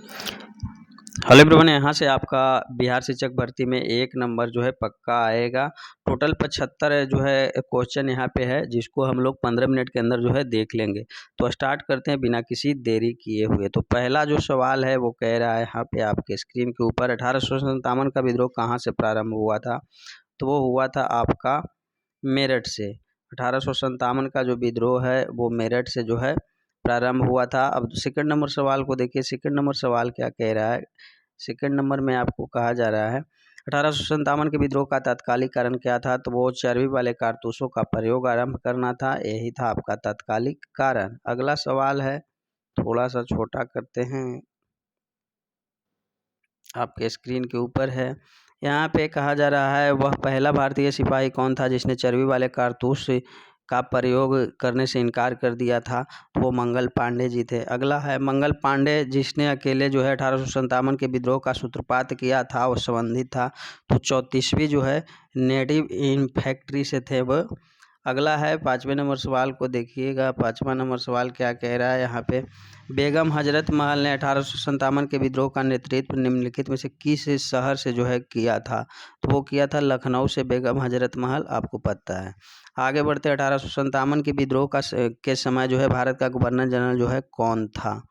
Hello everyone, यहाँ से आपका बिहार शिक्षक भर्ती में 1 नंबर जो है पक्का आएगा। टोटल 75 जो है क्वेश्चन यहाँ पे है, जिसको हम लोग 15 मिनट के अंदर जो है देख लेंगे। तो स्टार्ट करते हैं बिना किसी देरी किए हुए। तो पहला जो सवाल है वो कह रहा है यहाँ पे आपके स्क्रीन के ऊपर, 1857 का विद्रोह कहाँ से प्रारंभ हुआ था? तो वो हुआ था आपका मेरठ से। 1857 का जो विद्रोह है वो मेरठ से जो है प्रारंभ हुआ था। अब सेकंड नंबर सवाल को देखिए। सेकंड नंबर सवाल क्या कह रहा है? सेकंड नंबर में आपको कहा जा रहा है 1857 के विद्रोह का तात्कालिक कारण क्या था? तो वो चर्बी वाले कारतूसों का प्रयोग आरंभ करना था, यही था आपका तात्कालिक कारण। अगला सवाल है, थोड़ा सा छोटा करते हैं, आपके स्क्रीन के ऊपर है। यहाँ पे कहा जा रहा है वह पहला भारतीय सिपाही कौन था जिसने चर्बी वाले कारतूस का प्रयोग करने से इनकार कर दिया था? तो वो मंगल पांडे जी थे। अगला है मंगल पांडे जिसने अकेले जो है 1857 के विद्रोह का सूत्रपात किया था, वो संबंधित था। तो 34वीं जो है नेटिव इन्फेंट्री से थे वह। अगला है 5वें नंबर सवाल को देखिएगा। 5वां नंबर सवाल क्या कह रहा है यहाँ पे? बेगम हजरत महल ने 1857 के विद्रोह का नेतृत्व निम्नलिखित में से किस शहर से जो है किया था? तो वो किया था लखनऊ से बेगम हजरत महल, आपको पता है। आगे बढ़ते 1857 के विद्रोह के समय जो है भारत का गवर्नर जनरल जो है कौन था?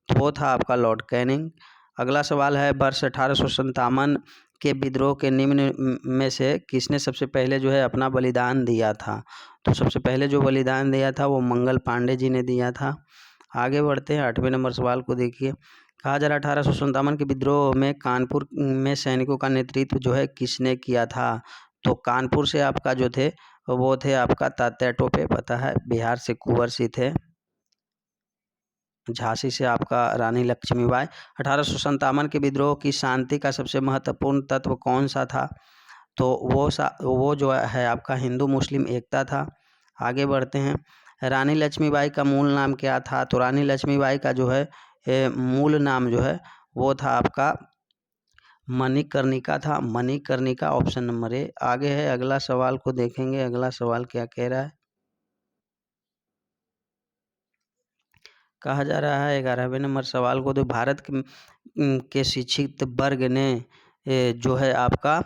तो वो था आपका लॉर्ड कैनिंग। अगला सवाल है वर्ष 1857 के विद्रोह के निम्न में से किसने सबसे पहले जो है अपना बलिदान दिया था? तो सबसे पहले जो बलिदान दिया था वो मंगल पांडे जी ने दिया था। आगे बढ़ते हैं 8वें नंबर सवाल को देखिए। कहा जा रहा 1857 के विद्रोह में कानपुर में सैनिकों का नेतृत्व जो है किसने किया था? तो कानपुर से आपका जो थे वो थे आपका तात्या टोपे, पता है। बिहार से कुंवर सिंह थे। झांसी से आपका रानी लक्ष्मीबाई। 1857 के विद्रोह की शांति का सबसे महत्वपूर्ण तत्व कौन सा था? तो वो जो है आपका हिंदू मुस्लिम एकता था। आगे बढ़ते हैं। रानी लक्ष्मीबाई का मूल नाम क्या था? तो रानी लक्ष्मीबाई का जो है मूल नाम जो है वो था आपका मणिकर्णिका था। मणिकर्णिका, ऑप्शन नंबर ए। आगे है अगला सवाल को देखेंगे। अगला सवाल क्या कह रहा है? कहा जा रहा है 11वें नंबर सवाल को, तो भारत के शिक्षित वर्ग ने जो है आपका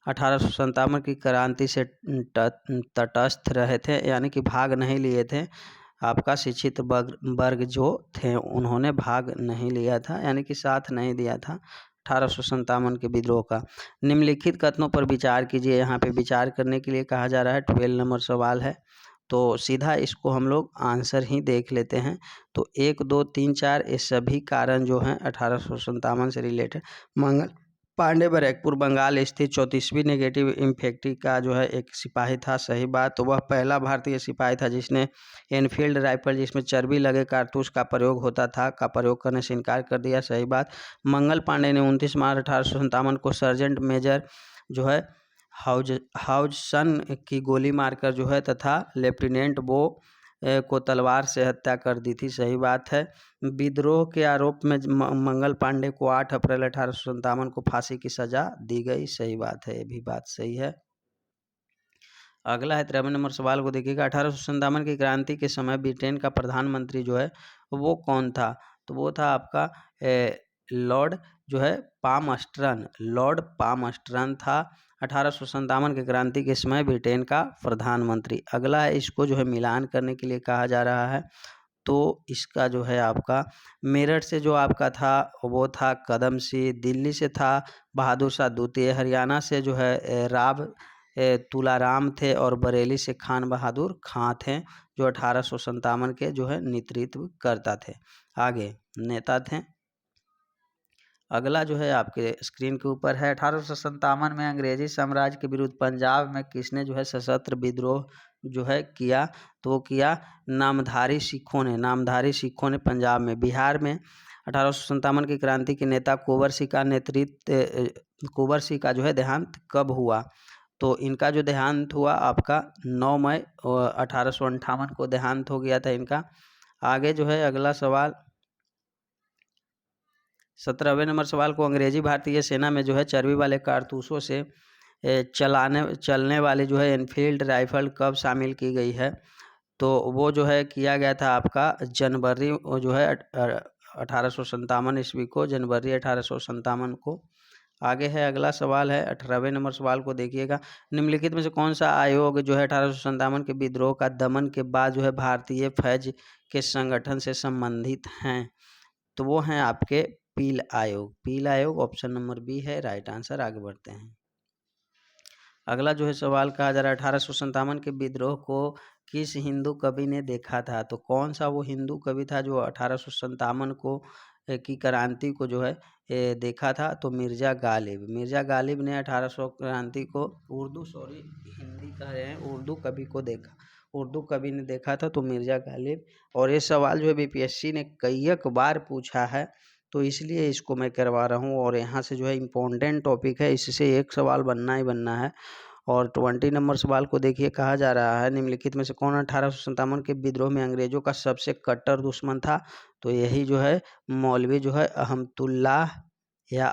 1857 की क्रांति से तटस्थ रहे थे, यानी कि भाग नहीं लिए थे। आपका शिक्षित वर्ग जो थे उन्होंने भाग नहीं लिया था, यानी कि साथ नहीं दिया था 1857 के विद्रोह का। निम्नलिखित कथनों पर विचार कीजिए। यहाँ पे विचार करने के लिए कहा जा रहा है। 12 नंबर सवाल है, तो सीधा इसको हम लोग आंसर ही देख लेते हैं। तो 1, 2, 3, 4 ये सभी कारण जो हैं 1857 से रिलेटेड। मंगल पांडे बैरकपुर बंगाल स्थित 34वीं नेगेटिव इन्फेंट्री का जो है एक सिपाही था, सही बात। तो वह पहला भारतीय सिपाही था जिसने एनफील्ड राइफल, जिसमें चर्बी लगे कारतूस का प्रयोग होता था, का प्रयोग करने से इनकार कर दिया, सही बात। मंगल पांडे ने 29 मार्च 1857 को सर्जेंट मेजर जो है हाउजसन की गोली मारकर जो है तथा लेफ्टिनेंट बो को तलवार से हत्या कर दी थी, सही बात है। विद्रोह के आरोप में मंगल पांडे को 8 अप्रैल 1857 को फांसी की सजा दी गई, सही बात है, ये भी बात सही है। अगला है 13वें नंबर सवाल को देखिएगा। 1857 की क्रांति के समय ब्रिटेन का प्रधानमंत्री जो है वो कौन था? तो वो था आपका लॉर्ड जो है पामस्टर्न। लॉर्ड पामस्टर्न था 1857 की क्रांति के समय ब्रिटेन का प्रधानमंत्री। अगला है, इसको जो है मिलान करने के लिए कहा जा रहा है। तो इसका जो है आपका मेरठ से जो आपका था वो था कदम सिंह, दिल्ली से था बहादुर शाह द्वितीय, हरियाणा से जो है राव तुलाराम थे, और बरेली से खान बहादुर खां थे, जो 1857 के जो है नेतृत्व करता थे, आगे नेता थे। अगला जो है आपके स्क्रीन के ऊपर है। 1857 में अंग्रेजी साम्राज्य के विरुद्ध पंजाब में किसने जो है सशस्त्र विद्रोह जो है किया? तो वो किया नामधारी सिखों ने। नामधारी सिखों ने पंजाब में। बिहार में 1857 की क्रांति के नेता कुंवर सिंह का जो है देहांत कब हुआ? तो इनका जो देहांत हुआ आपका 9 मई 1858 को देहांत हो गया था इनका। आगे जो है अगला सवाल 17वें नंबर सवाल को, अंग्रेजी भारतीय सेना में जो है चर्बी वाले कारतूसों से चलने वाली जो है एनफील्ड राइफल कब शामिल की गई है? तो वो जो है किया गया था आपका जनवरी जो है 1857 ईस्वी को, जनवरी 1857 को। आगे है अगला सवाल है 18वें नंबर सवाल को देखिएगा। निम्नलिखित में से कौन सा आयोग जो है 1857 के विद्रोह का दमन के बाद जो है भारतीय फौज के संगठन से संबंधित हैं? तो वो हैं आपके पील आयोग। पील आयोग ऑप्शन नंबर बी है राइट आंसर। आगे बढ़ते हैं। अगला जो है सवाल कहा जा रहा है 1857 के विद्रोह को किस हिंदू कवि ने देखा था? तो कौन सा वो हिंदू कवि था जो 1857 को की क्रांति को जो है देखा था? तो मिर्जा गालिब। मिर्जा गालिब ने 1800 क्रांति को हिंदी कह रहे हैं, उर्दू कवि को देखा, उर्दू कवि ने देखा था, तो मिर्जा गालिब। और ये सवाल जो है बीपीएससी ने कई बार पूछा है, तो इसलिए इसको मैं करवा रहा हूँ। और यहाँ से जो है इम्पोर्टेंट टॉपिक है, इससे एक सवाल बनना ही बनना है। और 20 नंबर सवाल को देखिए, कहा जा रहा है निम्नलिखित में से कौन 1857 के विद्रोह में अंग्रेजों का सबसे कट्टर दुश्मन था? तो यही जो है मौलवी जो है अहमदुल्लाह या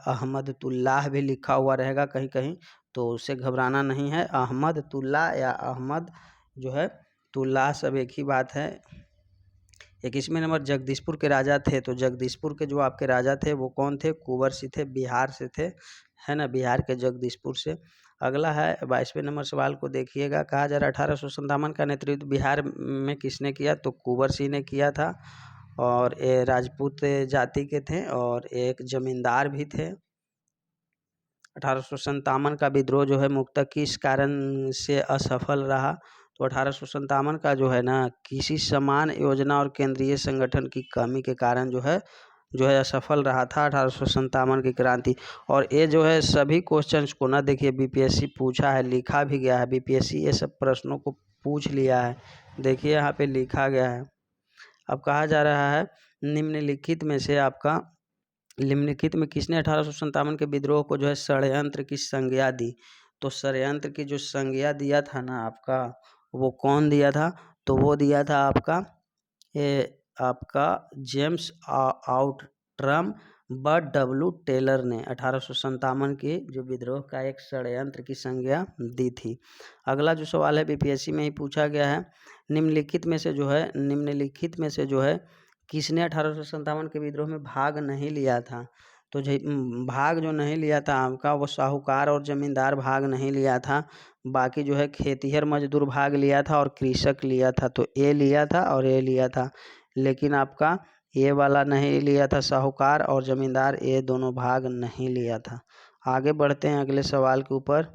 अहमदुल्लाह भी लिखा हुआ रहेगा कहीं कहीं, तो उससे घबराना नहीं है। अहमदुल्लाह या अहमद जो है तुल्लाह सब एक ही बात है। 21वें नंबर जगदीशपुर के राजा थे, तो जगदीशपुर के जो आपके राजा थे वो कौन थे? कुंवर सिंह थे, बिहार से थे, है ना, बिहार के जगदीशपुर से। अगला है 22वें नंबर सवाल को देखिएगा। कहा जा रहा है 1857 का नेतृत्व बिहार में किसने किया? तो कुंवर सिंह ने किया था, और ये राजपूत जाति के थे और एक जमींदार भी थे। 1857 का विद्रोह जो है मुख्यतः किस कारण से असफल रहा? तो 1857 का जो है ना किसी समान योजना और केंद्रीय संगठन की कमी के कारण जो है असफल रहा था 1857 की क्रांति। और ये जो है सभी क्वेश्चंस को ना देखिए बीपीएससी पूछा है, लिखा भी गया है, बीपीएससी ये सब प्रश्नों को पूछ लिया है, देखिए यहाँ पे लिखा गया है। अब कहा जा रहा है निम्नलिखित में किसने 1857 के विद्रोह को जो है षड्यंत्र की संज्ञा दी? तो षड्यंत्र की जो संज्ञा दिया था ना आपका, वो कौन दिया था? तो वो दिया था आपका James Outram but W Taylor ने 1857 के जो विद्रोह का एक षड्यंत्र की संज्ञा दी थी। अगला जो सवाल है बीपीएससी में ही पूछा गया है, निम्नलिखित में से जो है किसने 1857 के विद्रोह में भाग नहीं लिया था? तो भाग जो नहीं लिया था आपका, वो साहूकार और जमींदार भाग नहीं लिया था, बाकी जो है खेतिहर मजदूर भाग लिया था और कृषक लिया था। तो ए लिया था और ए लिया था, लेकिन आपका ये वाला नहीं लिया था, साहूकार और जमींदार, ये दोनों भाग नहीं लिया था। आगे बढ़ते हैं अगले सवाल के ऊपर।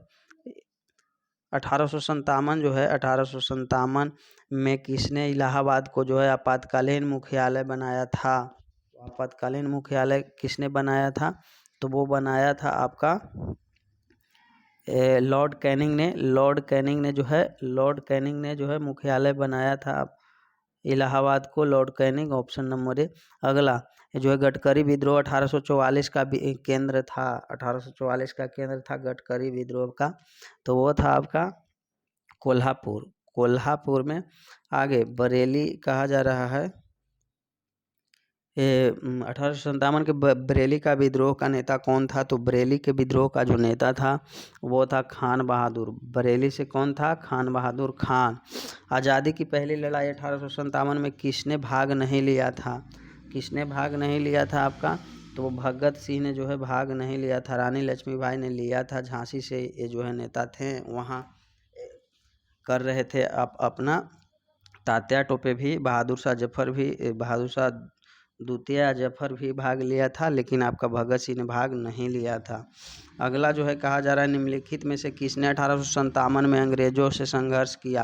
1857 में किसने इलाहाबाद को जो है आपातकालीन मुख्यालय बनाया था? आपातकालीन मुख्यालय किसने बनाया था? तो वो बनाया था आपका लॉर्ड कैनिंग ने जो है मुख्यालय बनाया था इलाहाबाद को, लॉर्ड कैनिंग, ऑप्शन नंबर ए। अगला जो है गडकरी विद्रोह 1844 का केंद्र था, 1844 का केंद्र था गडकरी विद्रोह का, तो वो था आपका कोल्हापुर में। आगे बरेली कहा जा रहा है 1857 के बरेली का विद्रोह का नेता कौन था? तो बरेली के विद्रोह का जो नेता था वो था खान बहादुर। बरेली से कौन था? खान बहादुर खान। आज़ादी की पहली लड़ाई 1857 में किसने भाग नहीं लिया था? आपका? तो वो भगत सिंह ने जो है भाग नहीं लिया था, रानी लक्ष्मीबाई ने लिया था, झांसी से ये जो है नेता थे, वहाँ कर रहे थे अपना। तात्या टोपे भी, बहादुर शाह द्वितीय जफर भी भाग लिया था, लेकिन आपका भगत सिंह ने भाग नहीं लिया था। अगला जो है कहा जा रहा है निम्नलिखित में से किसने 1857 में अंग्रेजों से संघर्ष किया?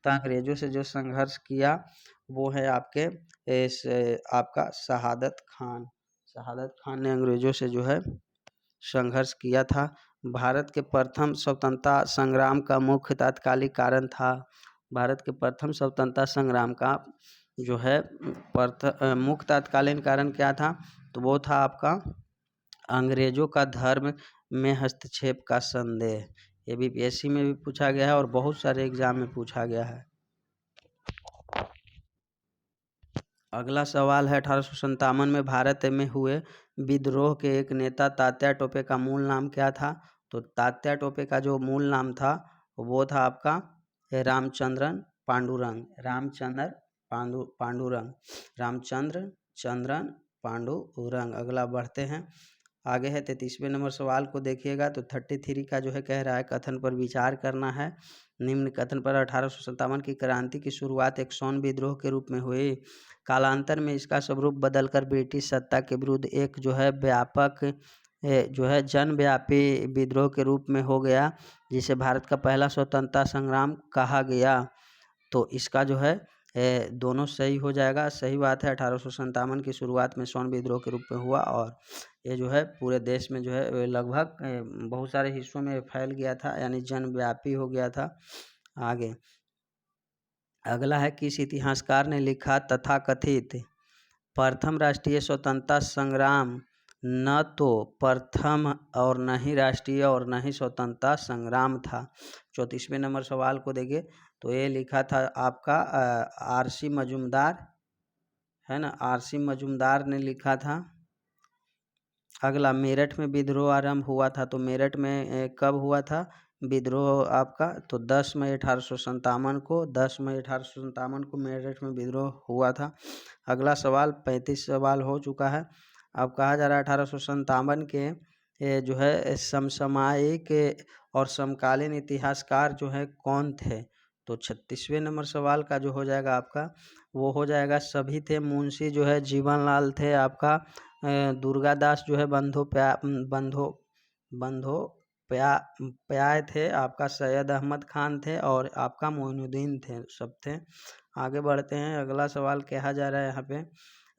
तो अंग्रेजों से जो संघर्ष किया वो है आपका शहादत खान ने अंग्रेजों से जो है संघर्ष किया था। भारत के प्रथम स्वतंत्रता संग्राम का मुख्य तात्कालिक कारण था। भारत के प्रथम स्वतंत्रता संग्राम का जो है मुख्य तात्कालीन कारण क्या था? तो वो था आपका अंग्रेजों का धर्म में हस्तक्षेप का संदेह। ये बीपीएससी में भी पूछा गया है और बहुत सारे एग्जाम में पूछा गया है। अगला सवाल है 1857 में भारत में हुए विद्रोह के एक नेता तात्या टोपे का मूल नाम क्या था? तो तात्या टोपे का जो मूल नाम था वो था आपका रामचंद्र चंद्रन पांडुरंग। अगला बढ़ते हैं, आगे है 33वें नंबर सवाल को देखिएगा तो 33 का जो है कह रहा है कथन पर विचार करना है। निम्न कथन पर 1857 की क्रांति की शुरुआत एक सौन विद्रोह के रूप में हुई। कालांतर में इसका स्वरूप बदलकर ब्रिटिश सत्ता के विरुद्ध एक जो है व्यापक जो है जनव्यापी विद्रोह के रूप में हो गया, जिसे भारत का पहला स्वतंत्रता संग्राम कहा गया। तो इसका जो है दोनों सही हो जाएगा। सही बात है, 1857 की शुरुआत में सौन विद्रोह के रूप में हुआ और ये जो है पूरे देश में जो है लगभग बहुत सारे हिस्सों में फैल गया था, यानी जनव्यापी हो गया था। आगे अगला है, किस इतिहासकार ने लिखा तथाकथित प्रथम राष्ट्रीय स्वतंत्रता संग्राम न तो प्रथम और न ही राष्ट्रीय और न ही स्वतंत्रता संग्राम था। 34वें नंबर सवाल को देखिए तो ये लिखा था आपका आरसी मजूमदार, है ना, आरसी मजूमदार ने लिखा था। अगला, मेरठ में विद्रोह आरंभ हुआ था, तो मेरठ में कब हुआ था विद्रोह आपका, तो 10 मई 1857 को, 10 मई 1857 को मेरठ में विद्रोह हुआ था। अगला सवाल 35 सवाल हो चुका है। अब कहा जा रहा है 1857 के जो है समसामयिक और समकालीन इतिहासकार जो है कौन थे। तो 36वें नंबर सवाल का जो हो जाएगा आपका वो हो जाएगा सभी थे। मुंशी जो है जीवनलाल थे आपका, दुर्गादास जो है प्याय थे आपका, सैयद अहमद खान थे और आपका मोइनुद्दीन थे, सब थे। आगे बढ़ते हैं, अगला सवाल कहा जा रहा है यहाँ पे,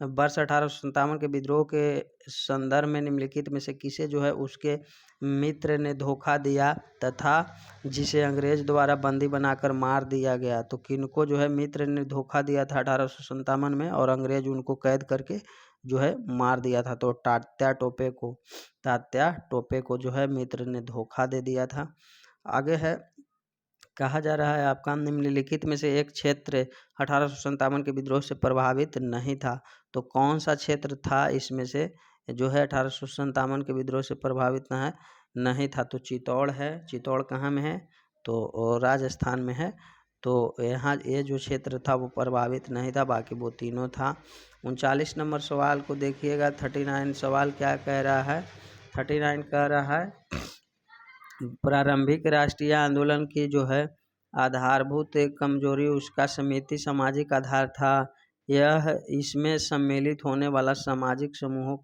वर्ष 1857 के विद्रोह के संदर्भ में निम्नलिखित में से किसे जो है उसके मित्र ने धोखा दिया तथा जिसे अंग्रेज द्वारा बंदी बनाकर मार दिया गया। तो किनको जो है मित्र ने धोखा दिया था 1857 में और अंग्रेज उनको कैद करके जो है मार दिया था। तो तात्या टोपे को जो है मित्र ने धोखा दे दिया था। आगे है, कहा जा रहा है आपका निम्नलिखित में से एक क्षेत्र 1857 के विद्रोह से प्रभावित नहीं था। तो कौन सा क्षेत्र था इसमें से जो है 1857 के विद्रोह से प्रभावित नहीं था। तो चित्तौड़ है। चित्तौड़ कहाँ में है, तो राजस्थान में है। तो यहाँ ये जो क्षेत्र था वो प्रभावित नहीं था, बाकी वो तीनों था। 39 नंबर सवाल को देखिएगा। 39 सवाल क्या कह रहा है, 39 कह रहा है प्रारंभिक राष्ट्रीय आंदोलन की जो है आधारभूत कमजोरी उसका समिति सामाजिक आधार था। यह इसमें सम्मिलित होने वाला सामाजिक समूहों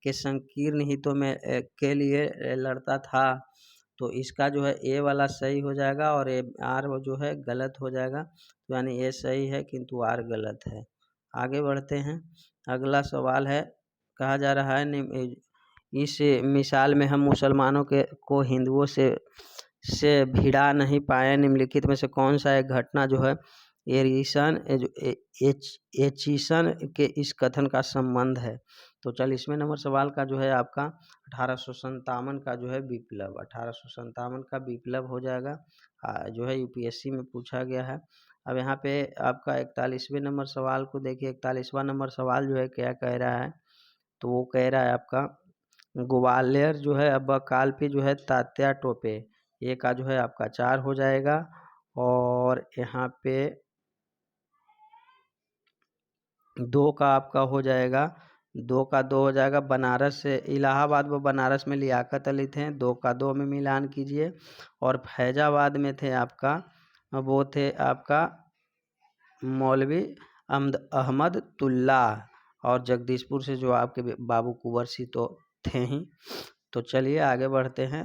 के संकीर्ण हितों में के लिए लड़ता था। तो इसका जो है ए वाला सही हो जाएगा और ए आर जो है गलत हो जाएगा। तो यानी ए सही है किंतु आर गलत है। आगे बढ़ते हैं, अगला सवाल है, कहा जा रहा है इस मिसाल में हम मुसलमानों को हिंदुओं से भिड़ा नहीं पाए। निम्नलिखित में से कौन सा एक घटना जो है एचिसन के इस कथन का संबंध है। तो 40वें नंबर सवाल का जो है आपका 1857 का जो है विप्लव, 1857 का विप्लव हो जाएगा, जो है यूपीएससी में पूछा गया है। अब यहाँ पे आपका 41वें नंबर सवाल को देखिए। 41वां नंबर सवाल जो है क्या कह रहा है, तो वो कह रहा है आपका ग्वालियर जो है अब बकालपी जो है तात्या टोपे, ये का जो है आपका 4 हो जाएगा। और यहाँ पे 2 का आपका हो जाएगा, 2 का 2 हो जाएगा। बनारस से इलाहाबाद व बनारस में लियाकत अली थे, 2 का 2 में मिलान कीजिए। और फैजाबाद में थे आपका वो थे आपका मौलवी अहमद तुल्ला, और जगदीशपुर से जो आपके बाबू कुंवर सिंह तो थे ही। तो चलिए आगे बढ़ते हैं।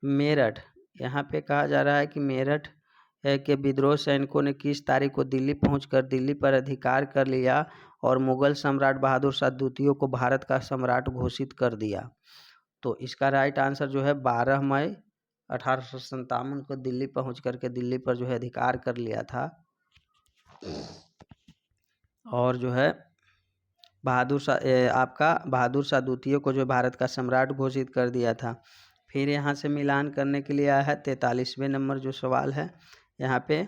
मेरठ, यहाँ पे कहा जा रहा है कि मेरठ के विद्रोह सैनिकों ने किस तारीख को दिल्ली पहुंचकर दिल्ली पर अधिकार कर लिया और मुगल सम्राट बहादुर शाह द्वितीय को भारत का सम्राट घोषित कर दिया। तो इसका राइट आंसर जो है 12 मई 1857 को दिल्ली पहुंच करके दिल्ली पर जो है अधिकार कर लिया था और जो है बहादुर शाह द्वितीय को जो भारत का सम्राट घोषित कर दिया था। फिर यहाँ से मिलान करने के लिए आया है 43वें नंबर जो सवाल है यहाँ पे,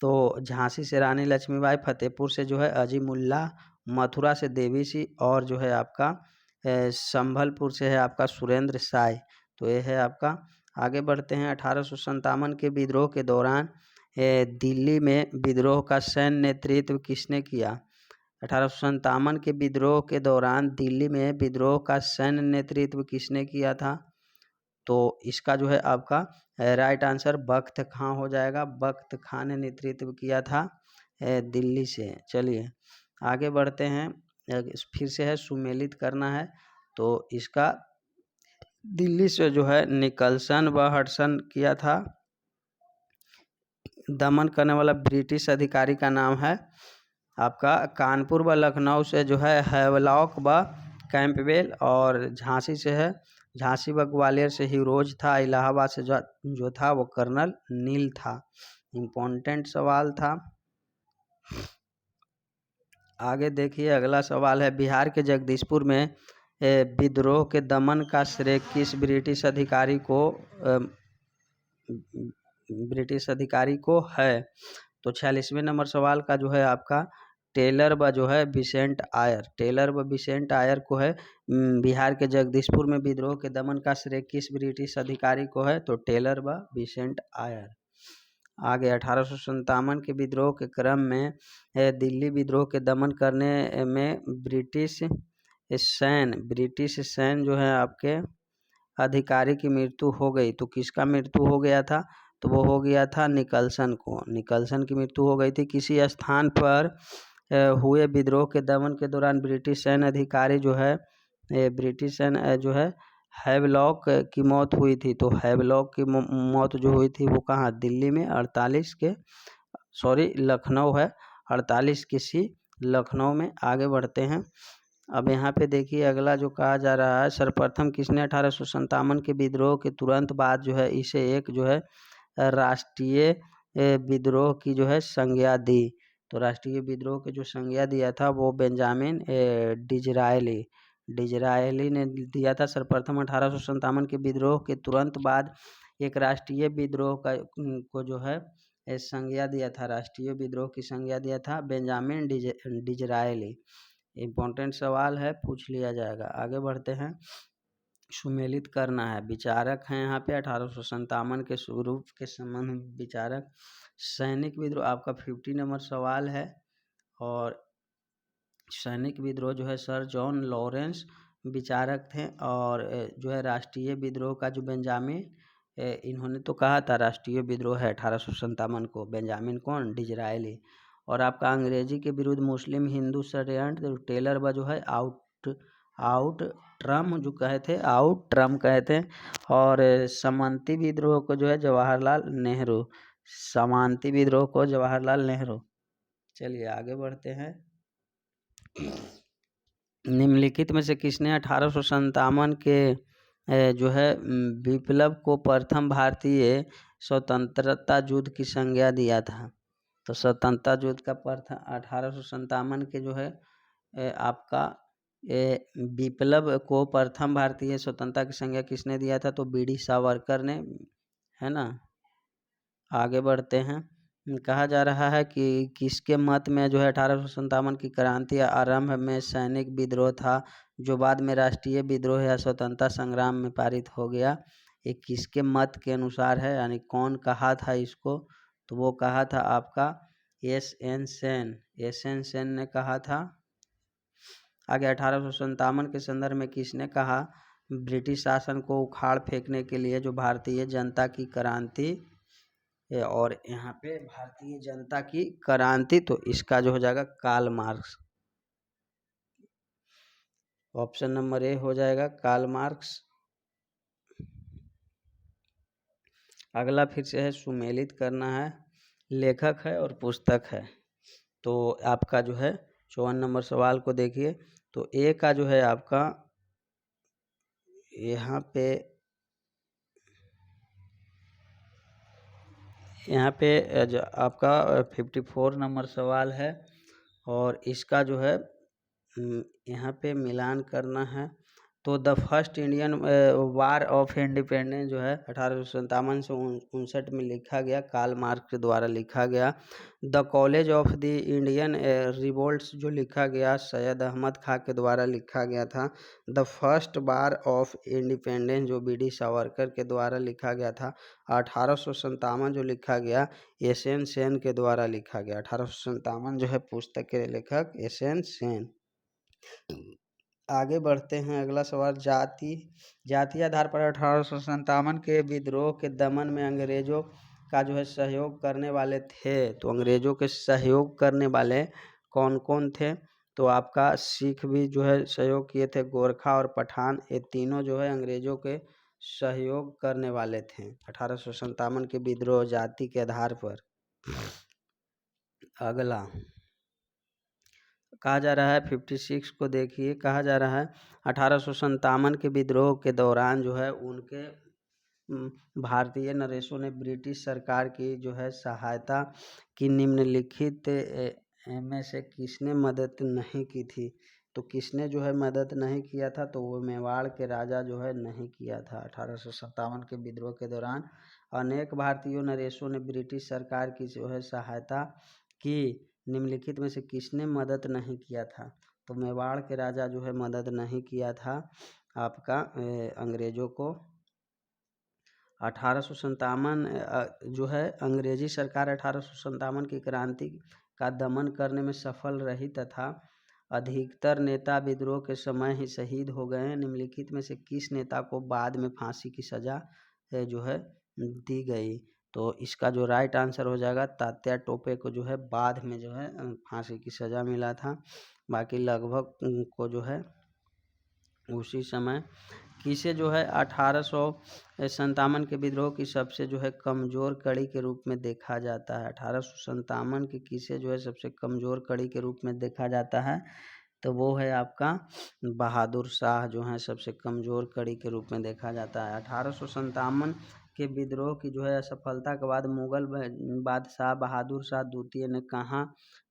तो झांसी से रानी लक्ष्मीबाई, फतेहपुर से जो है अजीमुल्ला, मथुरा से देवी सिंह और जो है आपका संभलपुर से है आपका सुरेंद्र साय। तो ये है आपका। आगे बढ़ते हैं, 1857 के विद्रोह के दौरान दिल्ली में विद्रोह का सैन्य नेतृत्व किसने किया। 1857 के विद्रोह के दौरान दिल्ली में विद्रोह का सैन्य नेतृत्व किसने किया था? तो इसका जो है आपका राइट आंसर बख्त खां हो जाएगा। बख्त खां ने नेतृत्व किया था दिल्ली से। चलिए आगे बढ़ते हैं। फिर से है सुमेलित करना है, तो इसका दिल्ली से जो है निकलसन व हडसन किया था। दमन करने वाला ब्रिटिश अधिकारी का नाम है आपका कानपुर व लखनऊ से जो है हैवलॉक व कैंपबेल, और झांसी से है, झांसी व ग्वालियर से हीरोज था, इलाहाबाद से जो था वो कर्नल नील था। इम्पोर्टेंट सवाल था। आगे देखिए अगला सवाल है, बिहार के जगदीशपुर में विद्रोह के दमन का श्रेय किस ब्रिटिश अधिकारी को है? तो 46वें नंबर सवाल का जो है आपका टेलर व जो है बिसेंट आयर, टेलर व बिसेंट आयर को है बिहार के जगदीशपुर में विद्रोह के दमन का श्रेय किस ब्रिटिश अधिकारी को है? तो टेलर व बिसेंट आयर। आगे 1857 के विद्रोह के क्रम में दिल्ली विद्रोह के दमन करने में ब्रिटिश सैन्य जो है आपके अधिकारी की मृत्यु हो गई। तो किसका मृत्यु हो गया था? तो वो हो गया था निकलसन को। निकलसन की मृत्यु हो गई थी। किसी स्थान पर हुए विद्रोह के दमन के दौरान ब्रिटिश सैन्य अधिकारी जो है हैवलॉक की मौत हुई थी। तो हैवलॉक की मौत जो हुई थी वो कहाँ? दिल्ली में 48 के लखनऊ है, 48 किसी लखनऊ में। आगे बढ़ते हैं। अब यहाँ पे देखिए अगला जो कहा जा रहा है, सर्वप्रथम किसने 1857 के विद्रोह के तुरंत बाद जो है इसे एक जो है राष्ट्रीय विद्रोह की जो है संज्ञा दी? तो राष्ट्रीय विद्रोह के जो संज्ञा दिया था वो बेंजामिन डिजरायली ने दिया था। सर्वप्रथम 1857 के विद्रोह के तुरंत बाद एक राष्ट्रीय विद्रोह को जो है संज्ञा दिया था, राष्ट्रीय विद्रोह की संज्ञा दिया था बेंजामिन डिजरायली। इम्पोर्टेंट सवाल है, पूछ लिया जाएगा। आगे बढ़ते हैं। सुमेलित करना है। विचारक हैं यहाँ पे 1857 के स्वरूप के संबंध में विचारक। सैनिक विद्रोह आपका 50 नंबर सवाल है, और सैनिक विद्रोह जो है सर जॉन लॉरेंस विचारक थे, और जो है राष्ट्रीय विद्रोह का जो बेंजामिन इन्होंने तो कहा था राष्ट्रीय विद्रोह है 1857 को, बेंजामिन कौन? डिजरायली। और आपका अंग्रेजी के विरुद्ध मुस्लिम हिंदू षड्यंत्र टेलर व जो है आउट ट्रम कहे थे। और समांती विद्रोह को जो है जवाहरलाल नेहरू। चलिए आगे बढ़ते हैं। निम्नलिखित में से किसने 1857 के जो है विप्लव को प्रथम भारतीय स्वतंत्रता युद्ध की संज्ञा दिया था? तो स्वतंत्रता युद्ध का प्रथम 1857 के जो है आपका विप्लव को प्रथम भारतीय स्वतंत्रता की संज्ञा किसने दिया था? तो बीडी सावरकर ने, है ना। आगे बढ़ते हैं। कहा जा रहा है कि किसके मत में जो है 1857 की क्रांति आरंभ में सैनिक विद्रोह था, जो बाद में राष्ट्रीय विद्रोह या स्वतंत्रता संग्राम में पारित हो गया? ये किसके मत के अनुसार है, यानी कौन कहा था इसको? तो वो कहा था आपका एस.एन. सेन ने कहा था। आगे 1857 के संदर्भ में किसने कहा ब्रिटिश शासन को उखाड़ फेंकने के लिए जो भारतीय जनता की क्रांति, और यहाँ पे भारतीय जनता की क्रांति, तो इसका जो हो जाएगा Karl Marx. Option number A हो जाएगा कार्ल मार्क्स। अगला फिर से है सुमेलित करना है। लेखक है और पुस्तक है। तो आपका जो है 54 नंबर सवाल को देखिए। तो ए का जो है आपका यहाँ पे जो आपका 54 नंबर सवाल है, और इसका जो है यहाँ पे मिलान करना है। तो the first Indian war of independence जो है 1857 से 59 में लिखा गया, कार्ल मार्क्स के द्वारा लिखा गया। The college of the Indian revolts जो लिखा गया सैयद अहमद खां के द्वारा लिखा गया था। The first war of independence जो बी डी सावरकर के द्वारा लिखा गया था। 1857 जो लिखा गया एस एन सेन के द्वारा लिखा गया। 1857 जो है पुस्तक के लेखक एस एन सेन। आगे बढ़ते हैं, अगला सवाल जातीय आधार पर 1857 के विद्रोह के दमन में अंग्रेजों का जो है सहयोग करने वाले थे। तो अंग्रेजों के सहयोग करने वाले कौन कौन थे? तो आपका सिख भी जो है सहयोग किए थे, गोरखा और पठान, ये तीनों जो है अंग्रेजों के सहयोग करने वाले थे 1857 के विद्रोह जाति के आधार पर। अगला कहा जा रहा है 56 को देखिए, कहा जा रहा है 1857 के विद्रोह के दौरान जो है उनके भारतीय नरेशों ने ब्रिटिश सरकार की जो है सहायता की निम्नलिखित में से किसने मदद नहीं की थी? तो किसने जो है मदद नहीं किया था? तो वो मेवाड़ के राजा जो है नहीं किया था। 1857 के विद्रोह के दौरान अनेक भारतीय नरेशों ने ब्रिटिश सरकार की जो है सहायता की, निम्नलिखित में से किसने मदद नहीं किया था? तो मेवाड़ के राजा जो है मदद नहीं किया था आपका अंग्रेजों को। 1857 जो है अंग्रेजी सरकार 1857 की क्रांति का दमन करने में सफल रही तथा अधिकतर नेता विद्रोह के समय ही शहीद हो गए। निम्नलिखित में से किस नेता को बाद में फांसी की सजा जो है दी गई? तो इसका जो राइट आंसर हो जाएगा तात्या टोपे को जो है बाद में जो है फांसी की सजा मिला था। बाकी लगभग को जो है उसी समय किसे जो है 1857 के विद्रोह की सबसे जो है कमज़ोर कड़ी के रूप में देखा जाता है? 1857 की किसे जो है सबसे कमज़ोर कड़ी के रूप में देखा जाता है? तो वो है आपका बहादुर शाह जो है सबसे कमज़ोर कड़ी के रूप में देखा जाता है। 1857 के विद्रोह की जो है असफलता के बाद मुगल बादशाह बहादुर शाह द्वितीय ने कहाँ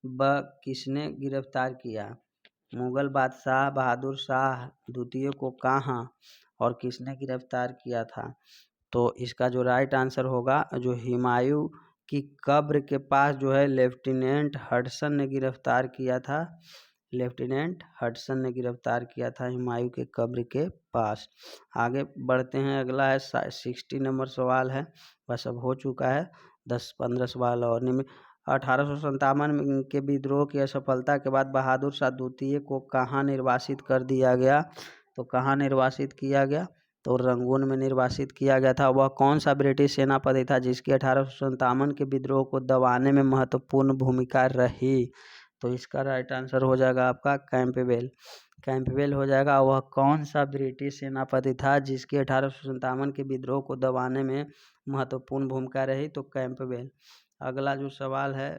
व किसने गिरफ्तार किया? मुगल बादशाह बहादुर शाह द्वितीय को कहाँ और किसने गिरफ्तार किया था? तो इसका जो राइट आंसर होगा जो हुमायूं की कब्र के पास जो है लेफ्टिनेंट हडसन ने गिरफ्तार किया था। लेफ्टिनेंट हडसन ने गिरफ्तार किया था हुमायूं के कब्र के पास। आगे बढ़ते हैं, अगला है 60 नंबर सवाल है, बस अब हो चुका है 10-15 सवाल और। 1857 के विद्रोह की असफलता के बाद बहादुर शाह द्वितीय को कहाँ निर्वासित कर दिया गया? तो कहाँ निर्वासित किया गया? तो रंगून में निर्वासित किया गया था। वह कौन सा ब्रिटिश सेनापति था जिसकी 1857 के विद्रोह को दबाने में महत्वपूर्ण भूमिका रही? तो इसका राइट आंसर हो जाएगा आपका कैंपबेल। कैंपबेल हो जाएगा। वह कौन सा ब्रिटिश सेनापति था जिसकी 1857 के विद्रोह को दबाने में महत्वपूर्ण भूमिका रही? तो कैंपबेल। अगला जो सवाल है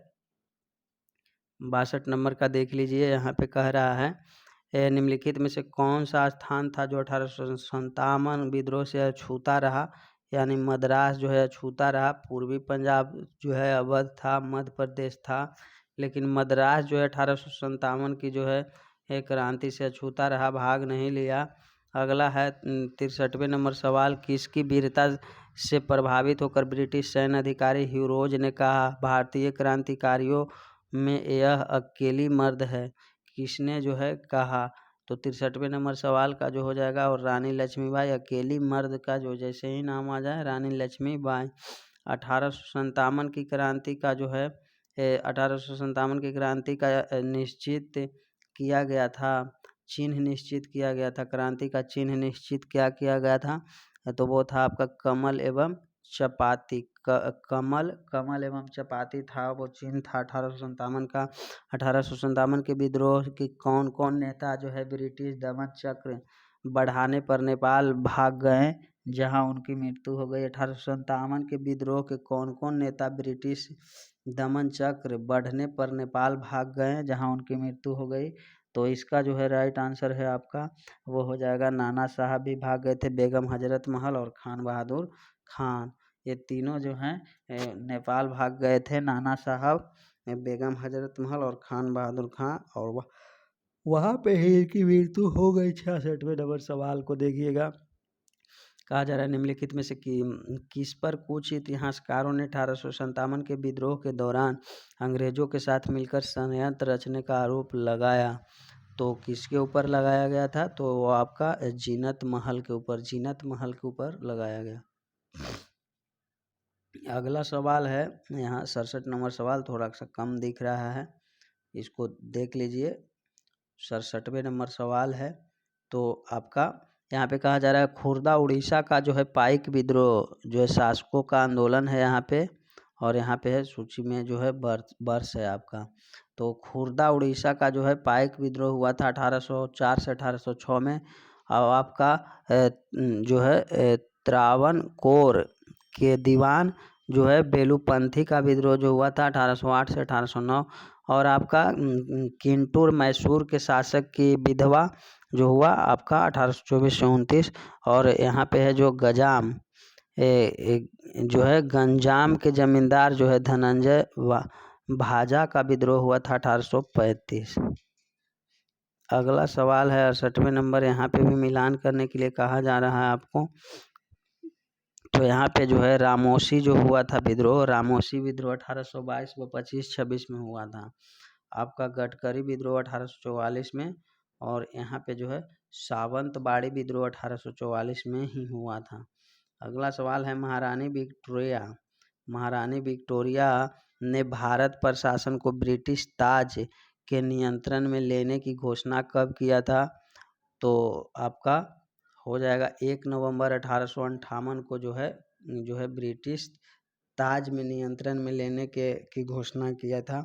62 नंबर का देख लीजिए, यहाँ पे कह रहा है निम्नलिखित में से कौन सा स्थान था जो 1857 विद्रोह से अछूता रहा? यानी मद्रास जो है अछूता रहा। पूर्वी पंजाब जो है अवध था, मध्य प्रदेश था, लेकिन मद्रास जो है 1857 की जो है क्रांति से अछूता रहा, भाग नहीं लिया। अगला है 63वें नंबर सवाल, किसकी वीरता से प्रभावित होकर ब्रिटिश सैन्य अधिकारी ह्यूरोज ने कहा भारतीय क्रांतिकारियों में यह अकेली मर्द है? किसने जो है कहा? तो 63वें नंबर सवाल का जो हो जाएगा और रानी लक्ष्मीबाई। अकेली मर्द का जो जैसे ही नाम आ जाए रानी लक्ष्मीबाई। 1857 की क्रांति का जो है 1857 की क्रांति का निश्चित किया गया था, चिन्ह निश्चित किया गया था, क्रांति का चिन्ह निश्चित क्या किया गया था? तो वो था आपका कमल एवं चपाती। कमल एवं चपाती था वो चिन्ह था 1857 का। 1857 के विद्रोह की कौन कौन नेता जो है ब्रिटिश दमन चक्र बढ़ाने पर नेपाल भाग गए जहां उनकी मृत्यु हो गई? 1857 के विद्रोह के कौन कौन नेता ब्रिटिश दमन चक्र बढ़ने पर नेपाल भाग गए जहां उनकी मृत्यु हो गई? तो इसका जो है राइट आंसर है आपका वो हो जाएगा नाना साहब भी भाग गए थे, बेगम हजरत महल और खान बहादुर खान, ये तीनों जो हैं नेपाल भाग गए थे। नाना साहब, बेगम हजरत महल और खान बहादुर खान, और वह वहाँ पे ही इनकी मृत्यु हो गई। 66वें नंबर सवाल को देखिएगा। कहा जा रहा है निम्नलिखित में से किस पर कुछ इतिहासकारों ने 1857 के विद्रोह के दौरान अंग्रेजों के साथ मिलकर षड्यंत्र रचने का आरोप लगाया। तो किसके ऊपर लगाया गया था? तो वो आपका जीनत महल के ऊपर लगाया गया। अगला सवाल है यहाँ 67 नंबर सवाल, थोड़ा सा कम दिख रहा है, इसको देख लीजिए। 67वें नंबर सवाल है। तो आपका यहाँ पे कहा जा रहा है खुर्दा उड़ीसा का जो है पाइक विद्रोह जो है शासकों का आंदोलन है यहाँ पे, और यहाँ पे है सूची में जो है वर्ष है आपका। तो खुर्दा उड़ीसा का जो है पाइक विद्रोह हुआ था 1804 से 1806 में। और आपका जो है त्रावणकोर के दीवान जो है बेलूपंथी का विद्रोह जो हुआ था 1808 से 1809। और आपका किंटूर मैसूर के शासक की विधवा जो हुआ आपका 1824 से 29। और यहाँ पे है जो गजाम जो है गंजाम के जमींदार जो है धनंजय भाजा का विद्रोह हुआ था 1835। अगला सवाल है 68वें नंबर, यहाँ पे भी मिलान करने के लिए कहा जा रहा है आपको। तो यहाँ पे जो है रामोसी जो हुआ था विद्रोह, रामोसी विद्रोह 1822 व 25-26 में हुआ था। आपका गडकरी विद्रोह 1844 में, और यहाँ पे जो है सावंतवाड़ी विद्रोह 1844 में ही हुआ था। अगला सवाल है महारानी विक्टोरिया ने भारत पर शासन को ब्रिटिश ताज के नियंत्रण में लेने की घोषणा कब किया था? तो आपका हो जाएगा 1 नवंबर 1858 को जो है ब्रिटिश ताज में नियंत्रण में लेने की घोषणा किया था।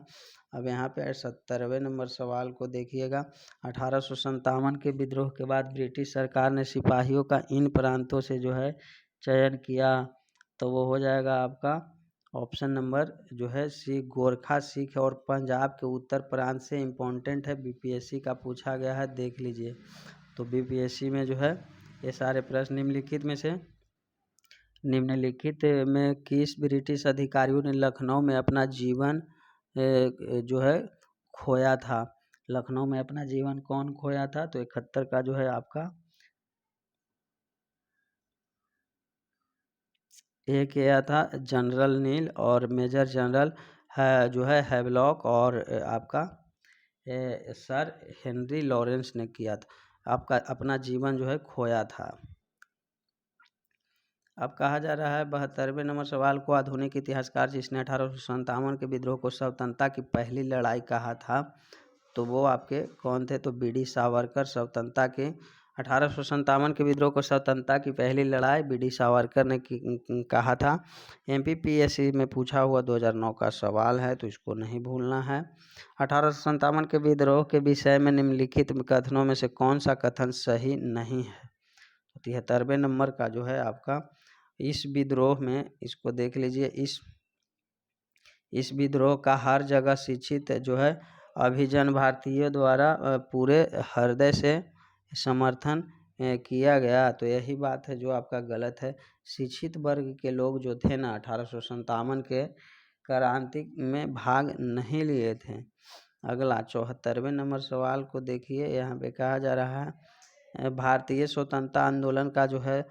अब यहाँ पे 70वें नंबर सवाल को देखिएगा। 1857 के विद्रोह के बाद ब्रिटिश सरकार ने सिपाहियों का इन प्रांतों से जो है चयन किया। तो वो हो जाएगा आपका ऑप्शन नंबर जो है सी, गोरखा सिख और पंजाब के उत्तर प्रांत से। इम्पोर्टेंट है, बीपीएससी का पूछा गया है, देख लीजिए। तो बीपीएससी में जो है ये सारे प्रश्न निम्नलिखित में किस ब्रिटिश अधिकारियों ने लखनऊ में अपना जीवन जो है खोया था? लखनऊ में अपना जीवन कौन खोया था? तो 71 का जो है आपका ये किया था जनरल नील, और मेजर जनरल है जो है हैवलॉक, और आपका सर हेनरी लॉरेंस ने किया था, आपका अपना जीवन जो है खोया था। अब कहा जा रहा है 72वें नंबर सवाल को, आधुनिक इतिहासकार जिसने 1857 के विद्रोह को स्वतंत्रता की पहली लड़ाई कहा था, तो वो आपके कौन थे? तो बीडी सावरकर स्वतंत्रता के 1857 के विद्रोह को स्वतंत्रता की पहली लड़ाई बीडी सावरकर ने कहा था। एमपीपीएससी में पूछा हुआ 2009 का सवाल है, तो इसको नहीं भूलना है। 1857 के विद्रोह के विषय में निम्नलिखित कथनों में से कौन सा कथन सही नहीं है? 73वें नंबर का जो है आपका इस विद्रोह में, इसको देख लीजिए, इस विद्रोह का हर जगह शिक्षित जो है अभिजन भारतीयों द्वारा पूरे हृदय से समर्थन किया गया। तो यही बात है जो आपका गलत है। शिक्षित वर्ग के लोग जो थे ना 1857 के क्रांति में भाग नहीं लिए थे। अगला 74वें नंबर सवाल को देखिए। यहाँ पे कहा जा रहा है भारतीय स्वतंत्रता आंदोलन का जो है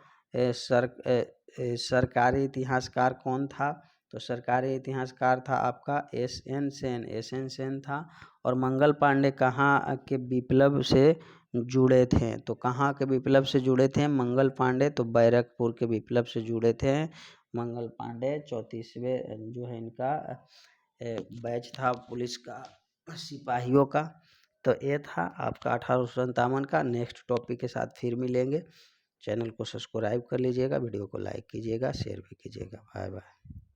सरकारी इतिहासकार कौन था? तो सरकारी इतिहासकार था आपका एस एन सेन था। और मंगल पांडे कहाँ के विप्लव से जुड़े थे? तो कहाँ के विप्लव से जुड़े थे मंगल पांडे? तो बैरकपुर के विप्लव से जुड़े थे मंगल पांडे। 34वें जो है इनका बैच था पुलिस का, सिपाहियों का। तो ये था आपका 1857 का। नेक्स्ट टॉपिक के साथ फिर मिलेंगे। चैनल को सब्सक्राइब कर लीजिएगा, वीडियो को लाइक कीजिएगा, शेयर भी कीजिएगा। Bye bye.